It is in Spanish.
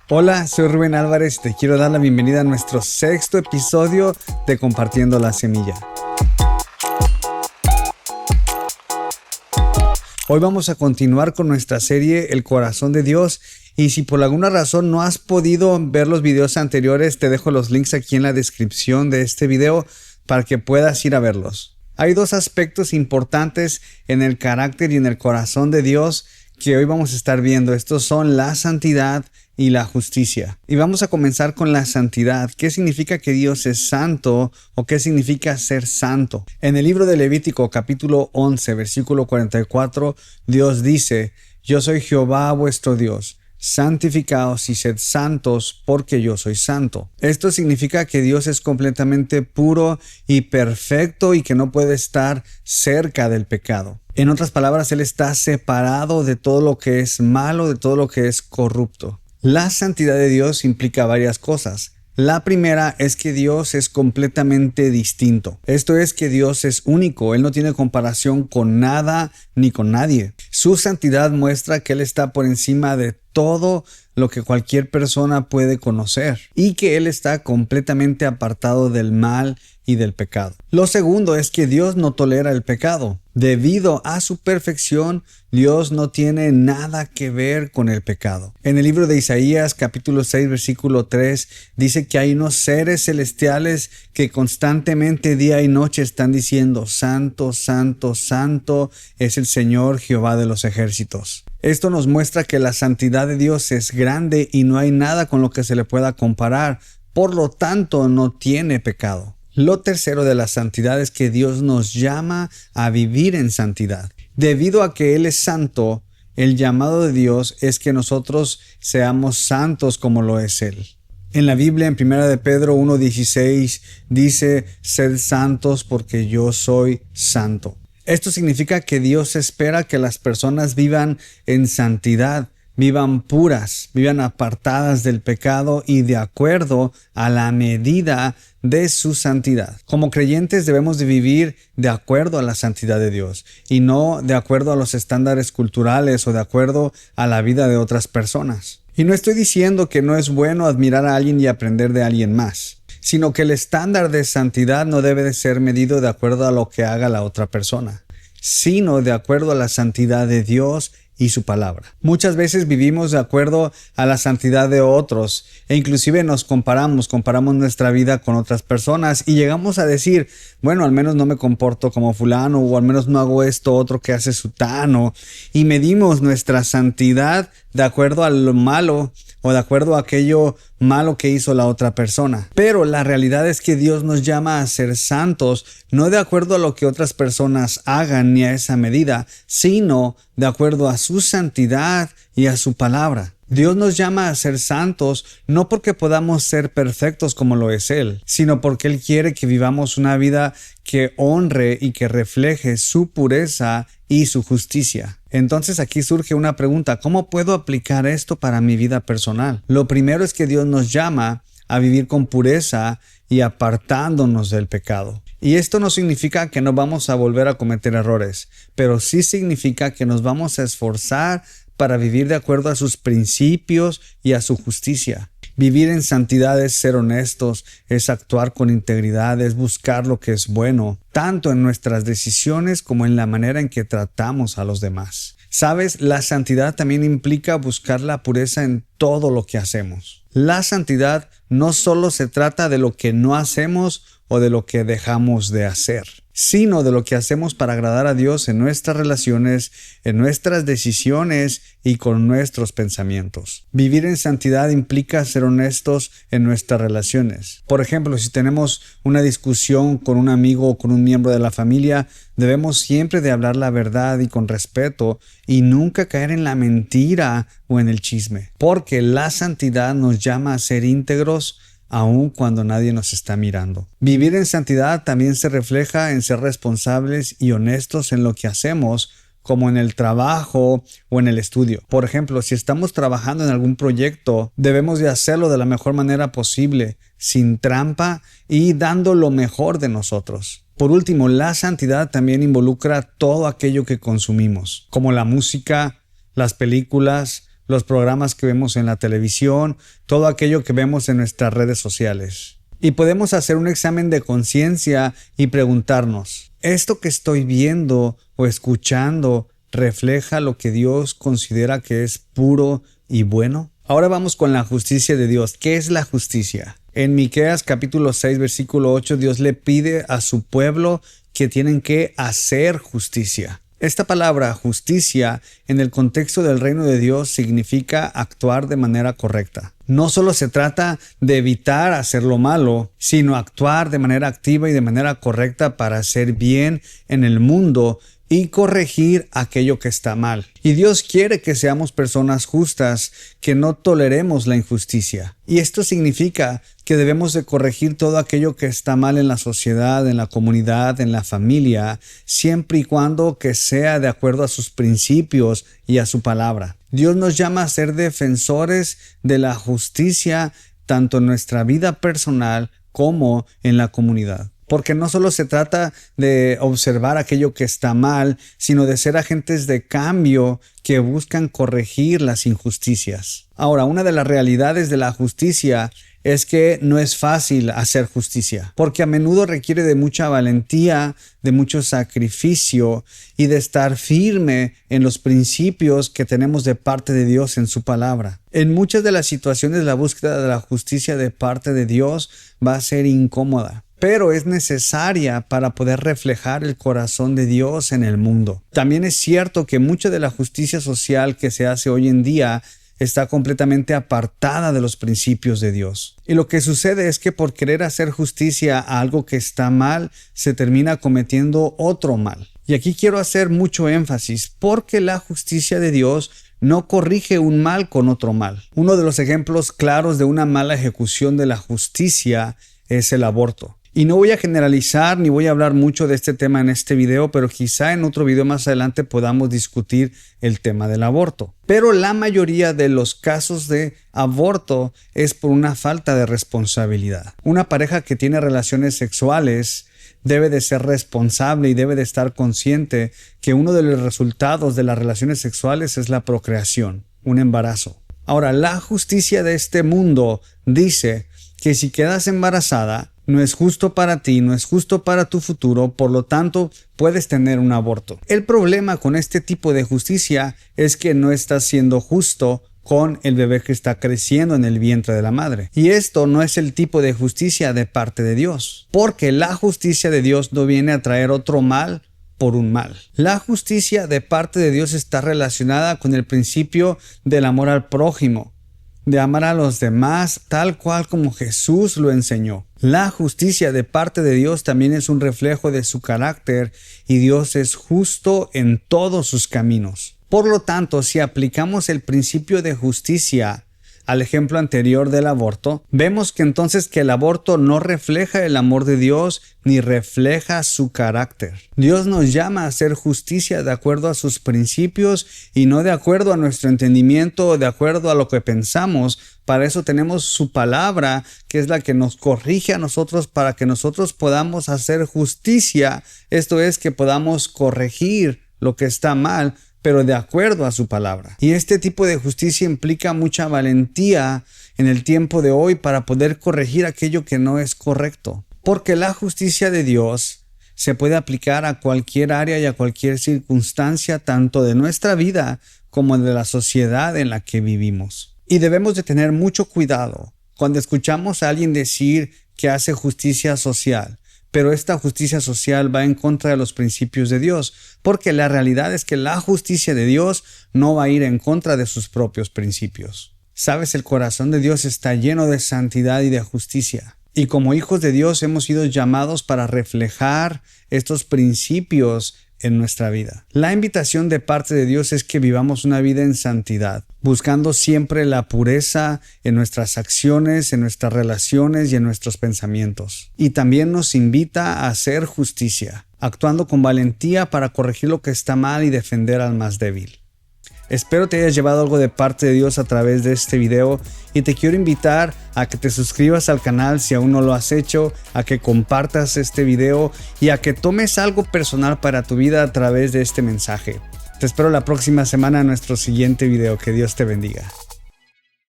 Hola, soy Rubén Álvarez y te quiero dar la bienvenida a nuestro sexto episodio de Compartiendo la Semilla. Hoy vamos a continuar con nuestra serie El Corazón de Dios, y si por alguna razón no has podido ver los videos anteriores, te dejo los links aquí en la descripción de este video para que puedas ir a verlos. Hay dos aspectos importantes en el carácter y en el corazón de Dios que hoy vamos a estar viendo. Estos son la santidad y la justicia. Y vamos a comenzar con la santidad. ¿Qué significa que Dios es santo o qué significa ser santo? En el libro de Levítico, capítulo 11, versículo 44, Dios dice: Yo soy Jehová vuestro Dios. Santificaos y sed santos, porque yo soy santo. Esto significa que Dios es completamente puro y perfecto y que no puede estar cerca del pecado. En otras palabras, Él está separado de todo lo que es malo, de todo lo que es corrupto. La santidad de Dios implica varias cosas. La primera es que Dios es completamente distinto. Esto es que Dios es único. Él no tiene comparación con nada ni con nadie. Su santidad muestra que Él está por encima de todo lo que cualquier persona puede conocer y que Él está completamente apartado del mal y del pecado. Lo segundo es que Dios no tolera el pecado. Debido a su perfección, Dios no tiene nada que ver con el pecado. En el libro de Isaías, capítulo 6, versículo 3, dice que hay unos seres celestiales que constantemente día y noche están diciendo: Santo, Santo, Santo es el Señor Jehová de los ejércitos. Esto nos muestra que la santidad de Dios es grande y no hay nada con lo que se le pueda comparar. Por lo tanto, no tiene pecado. Lo tercero de la santidad es que Dios nos llama a vivir en santidad. Debido a que Él es santo, el llamado de Dios es que nosotros seamos santos como lo es Él. En la Biblia, en 1 de Pedro 1:16, dice: Sed santos porque yo soy santo. Esto significa que Dios espera que las personas vivan en santidad, vivan puras, vivan apartadas del pecado y de acuerdo a la medida de su santidad. Como creyentes debemos de vivir de acuerdo a la santidad de Dios y no de acuerdo a los estándares culturales o de acuerdo a la vida de otras personas. Y no estoy diciendo que no es bueno admirar a alguien y aprender de alguien más, sino que el estándar de santidad no debe de ser medido de acuerdo a lo que haga la otra persona, sino de acuerdo a la santidad de Dios y su palabra. Muchas veces vivimos de acuerdo a la santidad de otros e inclusive nos comparamos nuestra vida con otras personas y llegamos a decir: bueno, al menos no me comporto como fulano, o al menos no hago esto otro que hace sutano, y medimos nuestra santidad de acuerdo a lo malo o de acuerdo a aquello malo que hizo la otra persona. Pero la realidad es que Dios nos llama a ser santos, no de acuerdo a lo que otras personas hagan ni a esa medida, sino de acuerdo a su santidad y a su palabra. Dios nos llama a ser santos no porque podamos ser perfectos como lo es Él, sino porque Él quiere que vivamos una vida que honre y que refleje su pureza y su justicia. Entonces aquí surge una pregunta: ¿cómo puedo aplicar esto para mi vida personal? Lo primero es que Dios nos llama a vivir con pureza y apartándonos del pecado. Y esto no significa que no vamos a volver a cometer errores, pero sí significa que nos vamos a esforzar para vivir de acuerdo a sus principios y a su justicia. Vivir en santidad es ser honestos, es actuar con integridad, es buscar lo que es bueno, tanto en nuestras decisiones como en la manera en que tratamos a los demás. ¿Sabes? La santidad también implica buscar la pureza en todo lo que hacemos. La santidad no solo se trata de lo que no hacemos o de lo que dejamos de hacer, sino de lo que hacemos para agradar a Dios en nuestras relaciones, en nuestras decisiones y con nuestros pensamientos. Vivir en santidad implica ser honestos en nuestras relaciones. Por ejemplo, si tenemos una discusión con un amigo o con un miembro de la familia, debemos siempre de hablar la verdad y con respeto y nunca caer en la mentira o en el chisme, porque la santidad nos llama a ser íntegros aun cuando nadie nos está mirando. Vivir en santidad también se refleja en ser responsables y honestos en lo que hacemos, como en el trabajo o en el estudio. Por ejemplo, si estamos trabajando en algún proyecto, debemos de hacerlo de la mejor manera posible, sin trampa y dando lo mejor de nosotros. Por último, la santidad también involucra todo aquello que consumimos, como la música, las películas, los programas que vemos en la televisión, todo aquello que vemos en nuestras redes sociales. Y podemos hacer un examen de conciencia y preguntarnos, ¿esto que estoy viendo o escuchando refleja lo que Dios considera que es puro y bueno? Ahora vamos con la justicia de Dios. ¿Qué es la justicia? En Miqueas capítulo 6 versículo 8 Dios le pide a su pueblo que tienen que hacer justicia. Esta palabra justicia en el contexto del reino de Dios significa actuar de manera correcta. No solo se trata de evitar hacer lo malo, sino actuar de manera activa y de manera correcta para hacer bien en el mundo y corregir aquello que está mal. Y Dios quiere que seamos personas justas, que no toleremos la injusticia. Y esto significa que debemos de corregir todo aquello que está mal en la sociedad, en la comunidad, en la familia, siempre y cuando que sea de acuerdo a sus principios y a su palabra. Dios nos llama a ser defensores de la justicia tanto en nuestra vida personal como en la comunidad. Porque no solo se trata de observar aquello que está mal, sino de ser agentes de cambio que buscan corregir las injusticias. Ahora, una de las realidades de la justicia es que no es fácil hacer justicia, porque a menudo requiere de mucha valentía, de mucho sacrificio y de estar firme en los principios que tenemos de parte de Dios en su palabra. En muchas de las situaciones, la búsqueda de la justicia de parte de Dios va a ser incómoda, pero es necesaria para poder reflejar el corazón de Dios en el mundo. También es cierto que mucha de la justicia social que se hace hoy en día está completamente apartada de los principios de Dios. Y lo que sucede es que por querer hacer justicia a algo que está mal, se termina cometiendo otro mal. Y aquí quiero hacer mucho énfasis, porque la justicia de Dios no corrige un mal con otro mal. Uno de los ejemplos claros de una mala ejecución de la justicia es el aborto. Y no voy a generalizar ni voy a hablar mucho de este tema en este video, pero quizá en otro video más adelante podamos discutir el tema del aborto. Pero la mayoría de los casos de aborto es por una falta de responsabilidad. Una pareja que tiene relaciones sexuales debe de ser responsable y debe de estar consciente que uno de los resultados de las relaciones sexuales es la procreación, un embarazo. Ahora, la justicia de este mundo dice que si quedas embarazada, no es justo para ti, no es justo para tu futuro, por lo tanto, puedes tener un aborto. El problema con este tipo de justicia es que no estás siendo justo con el bebé que está creciendo en el vientre de la madre. Y esto no es el tipo de justicia de parte de Dios, porque la justicia de Dios no viene a traer otro mal por un mal. La justicia de parte de Dios está relacionada con el principio del amor al prójimo, de amar a los demás tal cual como Jesús lo enseñó. La justicia de parte de Dios también es un reflejo de su carácter y Dios es justo en todos sus caminos. Por lo tanto, si aplicamos el principio de justicia al ejemplo anterior del aborto, vemos que entonces que el aborto no refleja el amor de Dios ni refleja su carácter. Dios nos llama a hacer justicia de acuerdo a sus principios y no de acuerdo a nuestro entendimiento o de acuerdo a lo que pensamos. Para eso tenemos su palabra, que es la que nos corrige a nosotros para que nosotros podamos hacer justicia. Esto es, que podamos corregir lo que está mal, pero de acuerdo a su palabra. Y este tipo de justicia implica mucha valentía en el tiempo de hoy para poder corregir aquello que no es correcto. Porque la justicia de Dios se puede aplicar a cualquier área y a cualquier circunstancia, tanto de nuestra vida como de la sociedad en la que vivimos. Y debemos de tener mucho cuidado cuando escuchamos a alguien decir que hace justicia social, pero esta justicia social va en contra de los principios de Dios, porque la realidad es que la justicia de Dios no va a ir en contra de sus propios principios. Sabes, el corazón de Dios está lleno de santidad y de justicia. Y como hijos de Dios hemos sido llamados para reflejar estos principios en nuestra vida. La invitación de parte de Dios es que vivamos una vida en santidad, buscando siempre la pureza en nuestras acciones, en nuestras relaciones y en nuestros pensamientos. Y también nos invita a hacer justicia, actuando con valentía para corregir lo que está mal y defender al más débil. Espero te hayas llevado algo de parte de Dios a través de este video y te quiero invitar a que te suscribas al canal si aún no lo has hecho, a que compartas este video y a que tomes algo personal para tu vida a través de este mensaje. Te espero la próxima semana en nuestro siguiente video. Que Dios te bendiga.